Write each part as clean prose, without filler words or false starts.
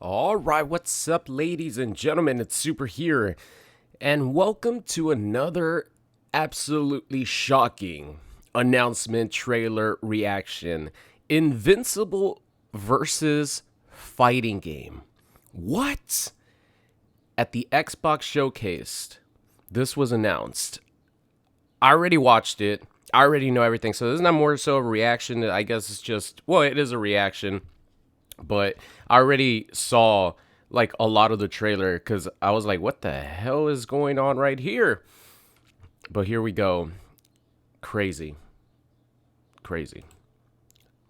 All right, what's up, ladies and gentlemen? It's Super here, and welcome to another absolutely shocking announcement trailer reaction. Invincible versus fighting game. What? At the Xbox Showcase, this was announced. I already watched it. I already know everything, so this is not more so a reaction. I guess it's just, well, it is a reaction. But I already saw like a lot of the trailer because I was like, what the hell is going on right here? But here we go. Crazy. Crazy.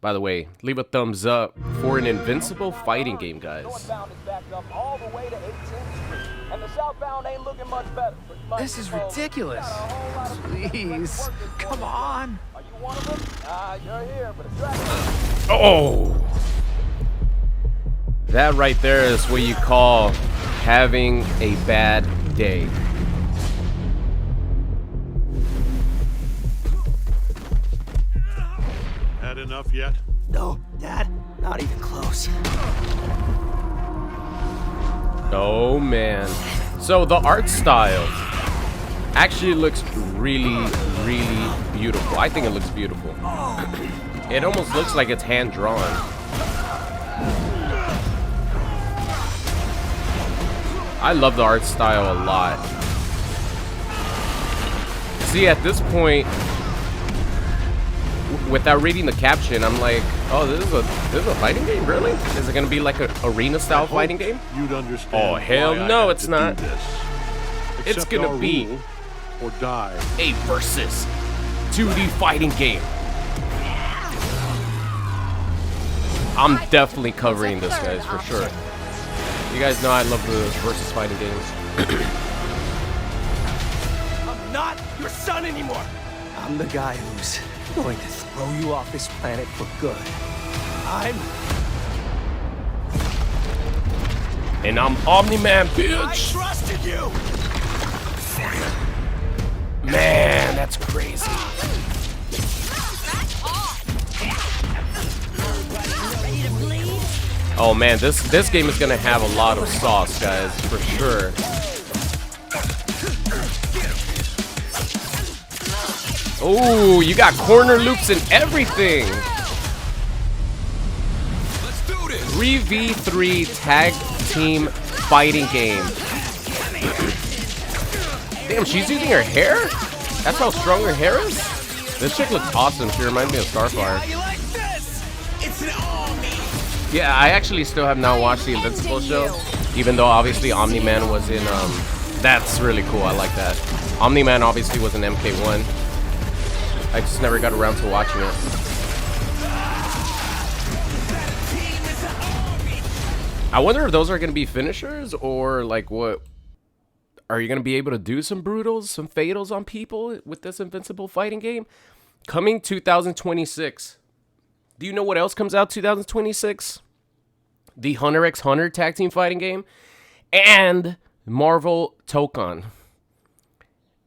By the way, leave a thumbs up for an Invincible fighting game, guys. This is ridiculous. Please, come on. Oh! That right there is what you call having a bad day. Had enough yet? No, Dad, not even close. Oh man. So the art style actually looks really, really beautiful. I think it looks beautiful. It almost looks like it's hand drawn. I love the art style a lot. See, at this point, without reading the caption, I'm like, oh, this is a fighting game, really? Is it gonna be like an arena style fighting game? You'd understand. Oh hell no, it's not. It's gonna be or die. a versus 2D fighting game. I'm definitely covering this, guys, for sure. You guys know I love the versus fighting games. I'm not your son anymore. I'm the guy who's going to throw you off this planet for good. I'm Omniman, bitch. I trusted you. Man, that's crazy. Oh man, this game is gonna have a lot of sauce, guys, for sure. Oh, you got corner loops and everything. 3v3 tag team fighting game. Damn, she's using her hair? That's how strong her hair is? This chick looks awesome. She reminds me of Starfire. Yeah, I actually still have not watched the Invincible show, even though obviously Omniman was in, that's really cool, I like that. Omniman obviously was in MK1. I just never got around to watching it. I wonder if those are going to be finishers, or like what, are you going to be able to do some brutals, some fatals on people with this Invincible fighting game? Coming 2026. Do you know what else comes out 2026? The Hunter x Hunter tag team fighting game and Marvel Tokon.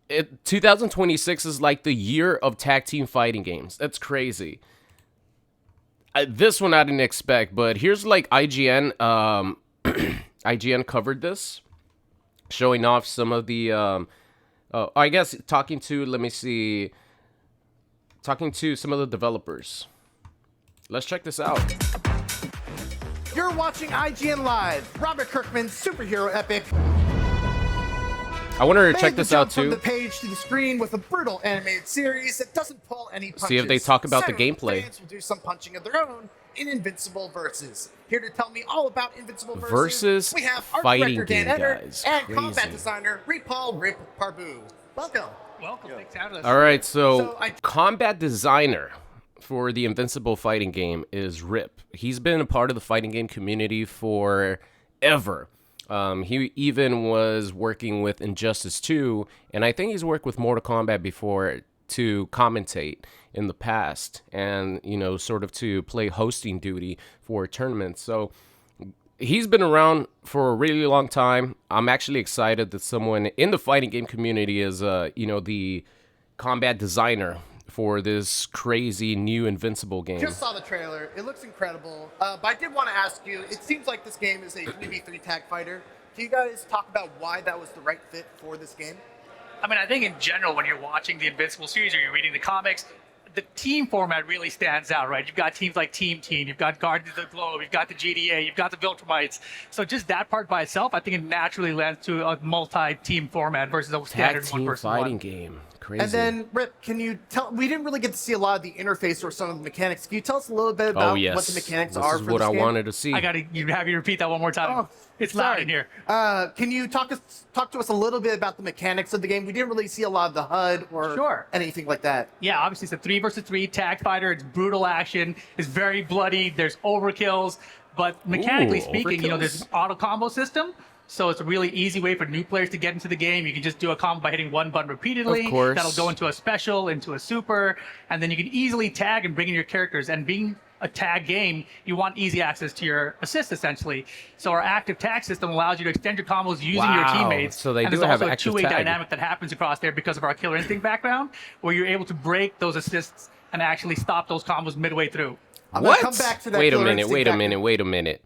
2026 is like the year of tag team fighting games. That's crazy. This one I didn't expect, but here's like IGN. IGN covered this, showing off some of the. I guess talking to. Let me see. Talking to some of the developers. Let's check this out. You're watching IGN Live, Robert Kirkman's superhero epic. I wanted to check this out From too. the page to the screen with a brutal animated series that doesn't pull any punches. See if they talk about the Soon, gameplay. Fans will do some punching of their own in Invincible Versus. Here to tell me all about Invincible Versus we have art fighting director Dan game, Eder guys. and Crazy. combat designer Ripal Rip Parbu. Welcome. Welcome. Thanks for having us. All right, so I- combat designer for the Invincible fighting game is Rip. He's been a part of the fighting game community forever. He even was working with Injustice 2, and I think he's worked with Mortal Kombat before to commentate in the past, and you know, sort of to play hosting duty for tournaments. So he's been around for a really long time. I'm actually excited that someone in the fighting game community is, you know, the combat designer for this crazy new Invincible game. Just saw the trailer. It looks incredible. But I did want to ask you, it seems like this game is a 3v3 tag fighter. Can you guys talk about why that was the right fit for this game? I mean, I think in general, when you're watching the Invincible series or you're reading the comics, the team format really stands out, right? You've got teams like Team Teen, you've got Guardians of the Globe, you've got the GDA, you've got the Viltrumites. So just that part by itself, I think it naturally lends to a multi-team format versus a standard Tag team one-person fighting one. game. Crazy. And then, Rip, can you tell? We didn't really get to see a lot of the interface or some of the mechanics. Can you tell us a little bit about what the mechanics are for This is what I game? wanted to see. I gotta have you repeat that one more time. Oh, it's sorry. loud in here. Can you talk to us a little bit about the mechanics of the game? We didn't really see a lot of the HUD or anything like that. Yeah, obviously it's a 3 versus 3 tag fighter. It's brutal action. It's very bloody. There's overkills. But mechanically speaking, there's an auto combo system. So it's a really easy way for new players to get into the game. You can just do a combo by hitting one button repeatedly. Of course. That'll go into a special, into a super. And then you can easily tag and bring in your characters. And being a tag game, you want easy access to your assist, essentially. So our active tag system allows you to extend your combos using your teammates. So they and do there's have also a active two-way tag. dynamic that happens across there because of our Killer Instinct background, where you're able to break those assists and actually stop those combos midway through. I'm What? gonna come back to that. Wait a Killer minute. Instinct Wait a background. minute. Wait a minute.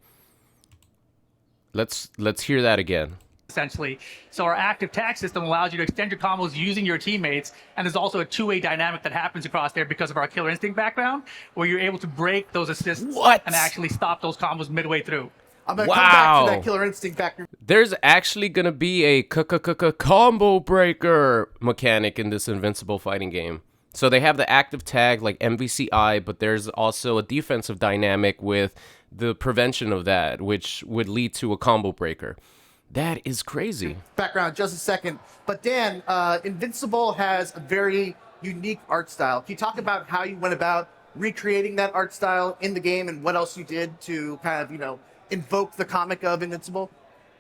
Let's hear that again. Essentially. So our active tag system allows you to extend your combos using your teammates, and there's also a two-way dynamic that happens across there because of our Killer Instinct background, where you're able to break those assists and actually stop those combos midway through. I'm gonna come back to that Killer Instinct background. There's actually gonna be a combo breaker mechanic in this Invincible fighting game. So they have the active tag like MVCI, but there's also a defensive dynamic with the prevention of that, which would lead to a combo breaker. That is crazy. Background, just a second. But Dan, Invincible has a very unique art style. Can you talk about how you went about recreating that art style in the game and what else you did to kind of, invoke the comic of Invincible?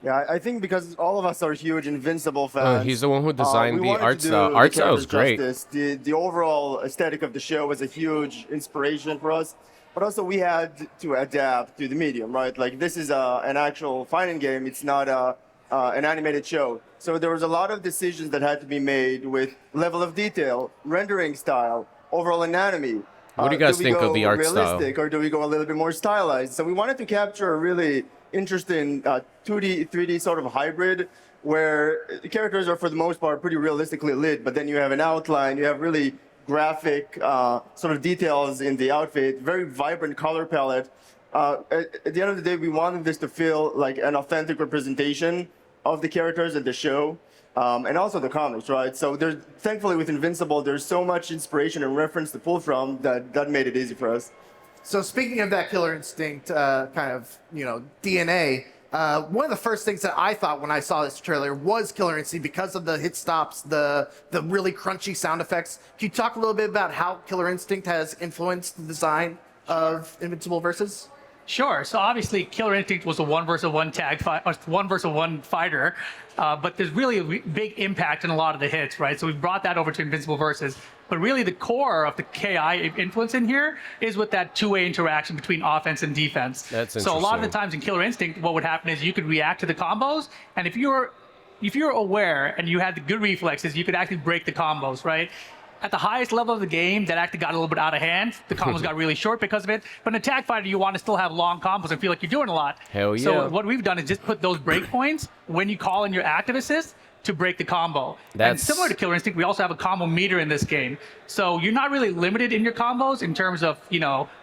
Yeah, I think because all of us are huge Invincible fans. He's the one who designed we the wanted art to do style. the Art style is characters great. justice. The overall aesthetic of the show was a huge inspiration for us. But also we had to adapt to the medium, right? Like this is an actual fighting game. It's not an animated show. So there was a lot of decisions that had to be made with level of detail, rendering style, overall anatomy. What do you guys think of the art style? Realistic, or do we go a little bit more stylized? So we wanted to capture a really interesting 2D, 3D sort of hybrid where the characters are for the most part pretty realistically lit, but then you have an outline, you have really graphic sort of details in the outfit, very vibrant color palette. At the end of the day, we wanted this to feel like an authentic representation of the characters and the show, and also the comics, right? So there's, thankfully with Invincible, there's so much inspiration and reference to pull from that made it easy for us. So speaking of that Killer Instinct DNA, one of the first things that I thought when I saw this trailer was Killer Instinct because of the hit stops, the really crunchy sound effects. Can you talk a little bit about how Killer Instinct has influenced the design of Invincible Versus? Sure. So obviously, Killer Instinct was a 1 versus 1 tag fight, 1 versus 1 fighter, but there's really a big impact in a lot of the hits, right? So we brought that over to Invincible Versus, but really the core of the KI influence in here is with that two-way interaction between offense and defense. That's So a lot of the interesting. times in Killer Instinct, what would happen is you could react to the combos, and if you're aware and you had the good reflexes, you could actually break the combos, right? At the highest level of the game, that actually got a little bit out of hand. The combos got really short because of it. But in a tag fighter, you want to still have long combos and feel like you're doing a lot. Hell yeah. So what we've done is just put those breakpoints when you call in your active assist to break the combo. And That's- similar to Killer Instinct, we also have a combo meter in this game. So you're not really limited in your combos in terms of,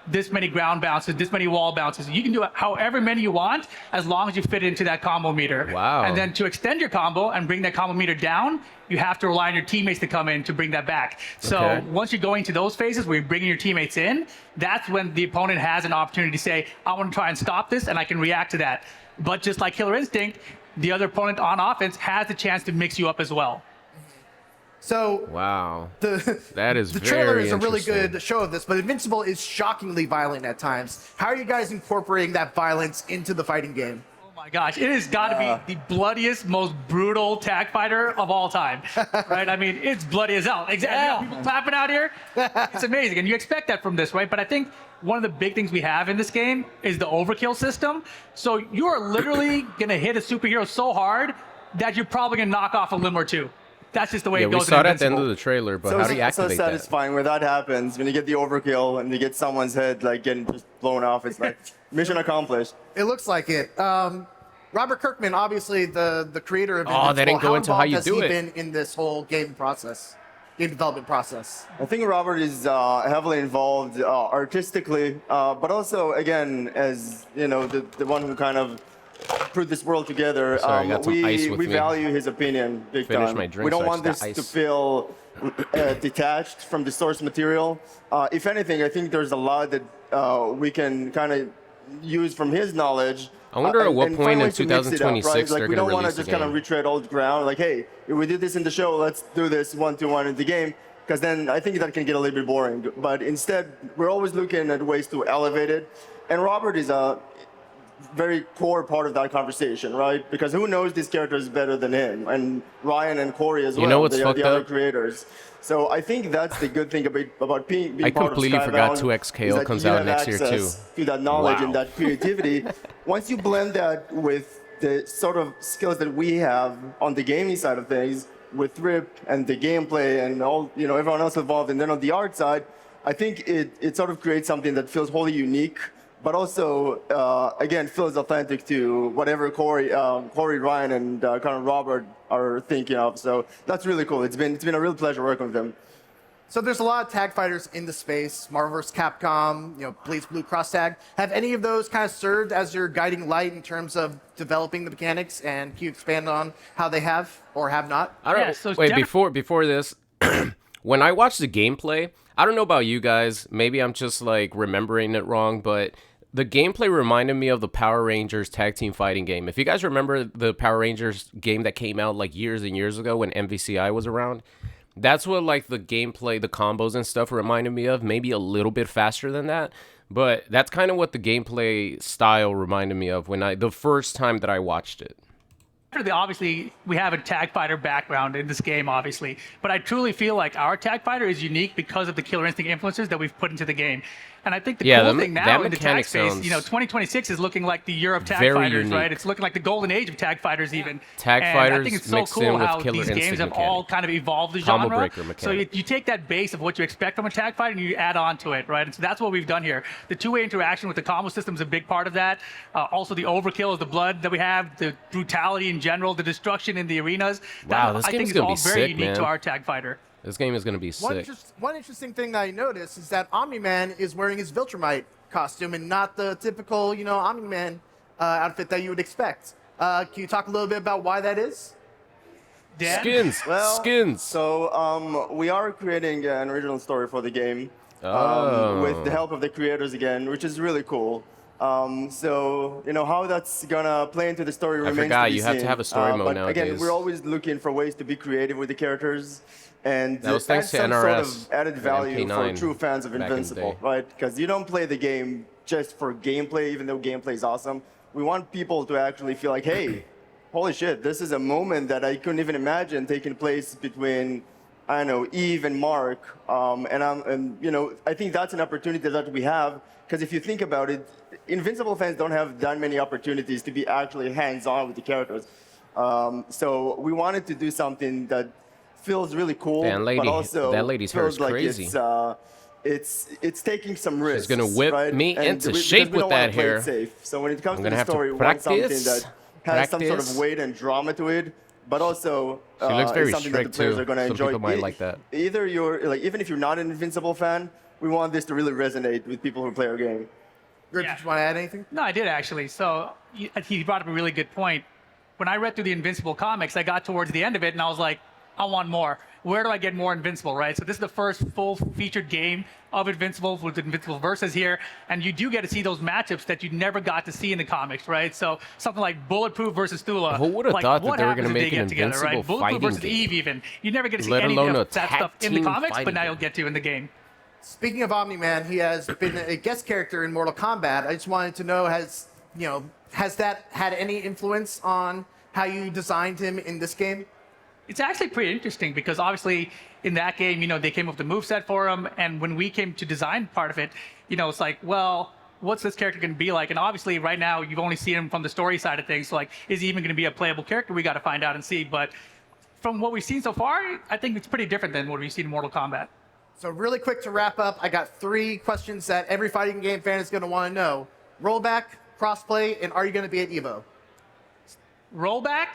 this many ground bounces, this many wall bounces. You can do however many you want as long as you fit into that combo meter. Wow. And then to extend your combo and bring that combo meter down, you have to rely on your teammates to come in to bring that back. So Okay. once you're going to those phases where you're bringing your teammates in, that's when the opponent has an opportunity to say, I want to try and stop this, and I can react to that. But just like Killer Instinct, the other opponent on offense has the chance to mix you up as well. So Wow. the That is the trailer very is a really interesting. good show of this, but Invincible is shockingly violent at times. How are you guys incorporating that violence into the fighting game? Oh my gosh, it has got to be the bloodiest, most brutal tag fighter of all time, right? I mean, it's bloody as hell. Exactly. People clapping out here. It's amazing, and you expect that from this, right? But I think one of the big things we have in this game is the overkill system. So you are literally gonna hit a superhero so hard that you're probably gonna knock off a limb or two. that's just the way Yeah, it we goes. saw in it at the end Invincible. of the trailer, but So, how do you so activate that? satisfying when that happens, when you get the overkill and you get someone's head like getting just blown off. It's like mission accomplished. It looks like it. Robert Kirkman, obviously the creator of Oh, Invincible. they didn't go into how involved you has do he it. been in this whole game development process? I think Robert is heavily involved artistically, but also, again, as you know, the one who kind of put this world together. Sorry, I got some ice with we me. value his opinion big Finish time. my drink, We don't so I want just this got to ice. feel detached from the source material. If anything, I think there's a lot that we can kind of use from his knowledge. I wonder at what and point find in ways to mix it up, right? 2026 Like, they're we gonna don't want to release the just kind of game. retread old ground. Like, hey, if we did this in the show, let's do this 1-to-1 in the game. Because then I think that can get a little bit boring. But instead, we're always looking at ways to elevate it. And Robert is a very core part of that conversation, right? Because who knows these characters better than him? And Ryan and Corey as well. You know what's they are fucked the other up? creators. So I think that's the good thing about being I part completely of forgot Skybound, 2XKO is that comes you out have next year, access too. to that knowledge Wow. and that creativity. Once you blend that with the sort of skills that we have on the gaming side of things, with Rip and the gameplay and all, you know, everyone else involved, and then on the art side, I think it sort of creates something that feels wholly unique, but also, again, feels authentic to whatever Corey, Ryan, and kind of Robert are thinking of. So that's really cool. It's been a real pleasure working with them. So there's a lot of tag fighters in the space, Marvel vs. Capcom, Blaze Blue Cross Tag. Have any of those kind of served as your guiding light in terms of developing the mechanics, and can you expand on how they have or have not? I don't Yeah, so wait Jennifer- before this. When I watched the gameplay, I don't know about you guys. Maybe I'm just like remembering it wrong, but the gameplay reminded me of the Power Rangers tag team fighting game. If you guys remember the Power Rangers game that came out like years and years ago when MVCI was around, that's what like the gameplay, the combos and stuff reminded me of. Maybe a little bit faster than that, but that's kind of what the gameplay style reminded me of when the first time that I watched it. Obviously, we have a tag fighter background in this game, obviously, but I truly feel like our tag fighter is unique because of the Killer Instinct influences that we've put into the game. And I think the cool thing now in the tag space, 2026 is looking like the year of tag fighters, right? It's looking like the golden age of tag fighters, even. Tag and fighters I think it's so mixed cool in with how Killer these Instinct games have mechanic. all kind of evolved the Combo genre. breaker So mechanic. you take that base of what you expect from a tag fighter and you add on to it, right? And so that's what we've done here. The two-way interaction with the combo system is a big part of that. Also, the overkill of the blood that we have, the brutality in general, the destruction in the arenas. Wow, this I think game's is gonna all be very sick, unique man. to our tag fighter. This game is going to be sick. One interesting thing that I noticed is that Omniman is wearing his Viltrumite costume and not the typical, Omniman outfit that you would expect. Can you talk a little bit about why that is? Dan? Skins. So we are creating an original story for the game with the help of the creators again, which is really cool. So how that's gonna play into the story remains forgot, to be you have to seen. have a story mode but again, nowadays. we're always looking for ways to be creative with the characters and That was add thanks to some sort NRS of added and value for MP9 true fans of back in the Invincible, day. right? Because you don't play the game just for gameplay, even though gameplay is awesome. We want people to actually feel like, hey, holy shit, this is a moment that I couldn't even imagine taking place between, I don't know, Eve and Mark. I think that's an opportunity that we have, because if you think about it, Invincible fans don't have that many opportunities to be actually hands-on with the characters. So we wanted to do something that feels really cool, but also that lady's hair feels is like crazy. it's taking some risks. gonna whip right? me And into because shape we don't with wanna that play it hair. safe. So when it comes I'm to gonna the have to story, we want something practice, that has some sort of practice. weight and drama to it, but also She looks very is something that the strict, players too. are going to Some enjoy. people might like that. Either you're like, even if you're not an Invincible fan, we want this to really resonate with people who play our game. Rip, Yeah. did you want to add anything? No, I did actually. So he brought up a really good point. When I read through the Invincible comics, I got towards the end of it and I was like, I want more. Where do I get more Invincible, right? So this is the first full featured game of Invincible with Invincible Versus here, and you do get to see those matchups that you never got to see in the comics, right? So something like Bulletproof versus Thula. Who would've like, thought that what they were happens gonna if make they an get together, Invincible right? Bulletproof fighting versus game? Eve even. You never get to see Let any alone of a that tag stuff in the team comics, but fighting now game. you'll get to in the game. Speaking of Omni-Man, he has been a guest character in Mortal Kombat. I just wanted to know, has that had any influence on how you designed him in this game? It's actually pretty interesting because obviously in that game, they came up with the moveset for him. And when we came to design part of it, it's like, well, what's this character going to be like? And obviously right now you've only seen him from the story side of things. So like, is he even going to be a playable character? We got to find out and see. But from what we've seen so far, I think it's pretty different than what we've seen in Mortal Kombat. So really quick to wrap up, I got 3 questions that every fighting game fan is going to want to know. Rollback, crossplay, and are you going to be at EVO? Rollback,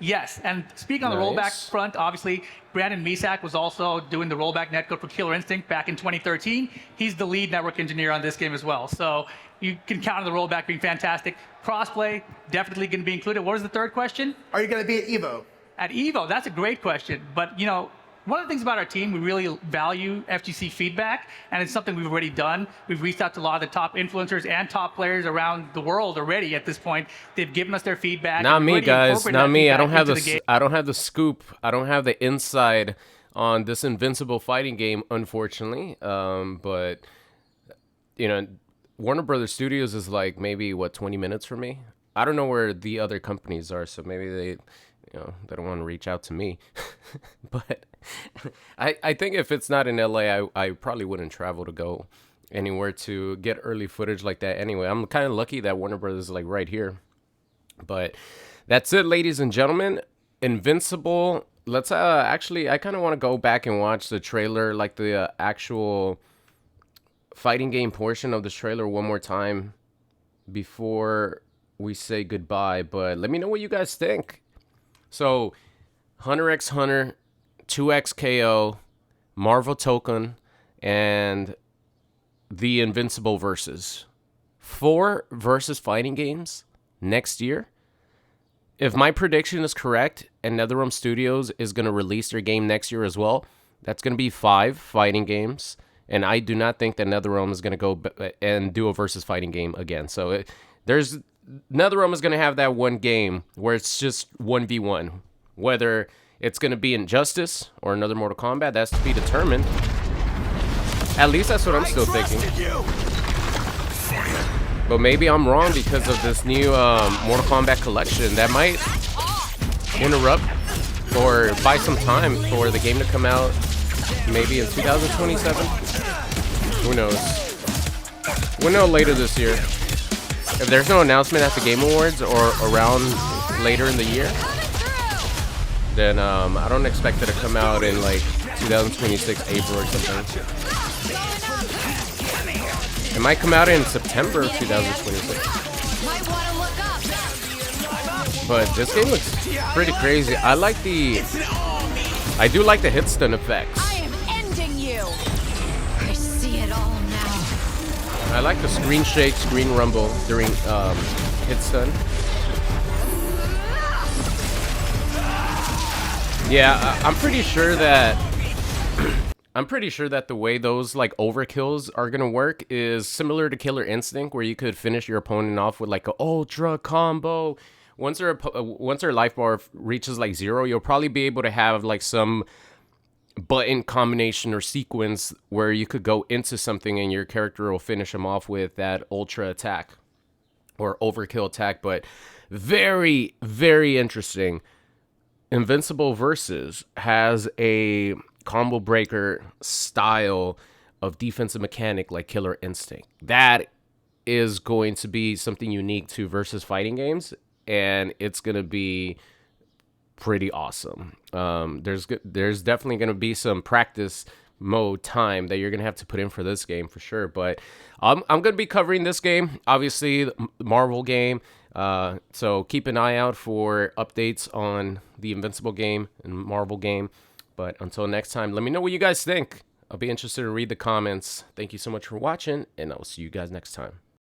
yes. And speaking on the rollback front, obviously, Brandon Misak was also doing the rollback netcode for Killer Instinct back in 2013. He's the lead network engineer on this game as well. So you can count on the rollback being fantastic. Crossplay, definitely going to be included. What was the third question? Are you going to be at EVO? At EVO, that's a great question. But, you know, one of the things about our team, we really value FGC feedback, and it's something we've already done. We've reached out to a lot of the top influencers and top players around the world already at this point. They've given us their feedback. Not me, guys. Not me. I don't have the I don't have the scoop. I don't have the inside on this Invincible fighting game, unfortunately. But you know, Warner Brothers Studios is like maybe 20 minutes from me. I don't know where the other companies are, so maybe they don't want to reach out to me. But I think if it's not in LA, I probably wouldn't travel to go anywhere to get early footage like that anyway. I'm kind of lucky that Warner Brothers is like right here. But that's it, ladies and gentlemen. Invincible. Let's actually, I kind of want to go back and watch the trailer, like the actual fighting game portion of this trailer one more time before we say goodbye. But let me know what you guys think. So, Hunter x Hunter, 2x KO, Marvel Token, and the Invincible versus 4 versus fighting games next year. If my prediction is correct, and NetherRealm Studios is going to release their game next year as well, that's going to be 5 fighting games. And I do not think that NetherRealm is going to go and do a versus fighting game again. So NetherRealm is going to have that one game where it's just 1v1. Whether it's going to be Injustice or another Mortal Kombat, that's to be determined. At least that's what I'm still thinking. But maybe I'm wrong because of this new Mortal Kombat collection. That might interrupt or buy some time for the game to come out maybe in 2027. Who knows? We'll know later this year. If there's no announcement at the Game Awards or around later in the year, then I don't expect it to come out in like 2026 April or something. It might come out in September of 2026. But this game looks pretty crazy. I do like the hit stun effects. I am ending you. I see it all now. I like the screen shake, screen rumble during hit stun. Yeah, I'm pretty sure that the way those like overkills are gonna work is similar to Killer Instinct, where you could finish your opponent off with like an ultra combo. Once their life bar reaches like 0, you'll probably be able to have like some button combination or sequence where you could go into something and your character will finish them off with that ultra attack or overkill attack. But very, very interesting. Invincible Versus has a combo breaker style of defensive mechanic like Killer Instinct. That is going to be something unique to versus fighting games, and it's going to be pretty awesome. There's definitely going to be some practice mode time that you're going to have to put in for this game for sure. But I'm going to be covering this game, obviously the Marvel game. So keep an eye out for updates on the Invincible game and Marvel game. But until next time, let me know what you guys think. I'll be interested to read the comments. Thank you so much for watching, and I'll see you guys next time.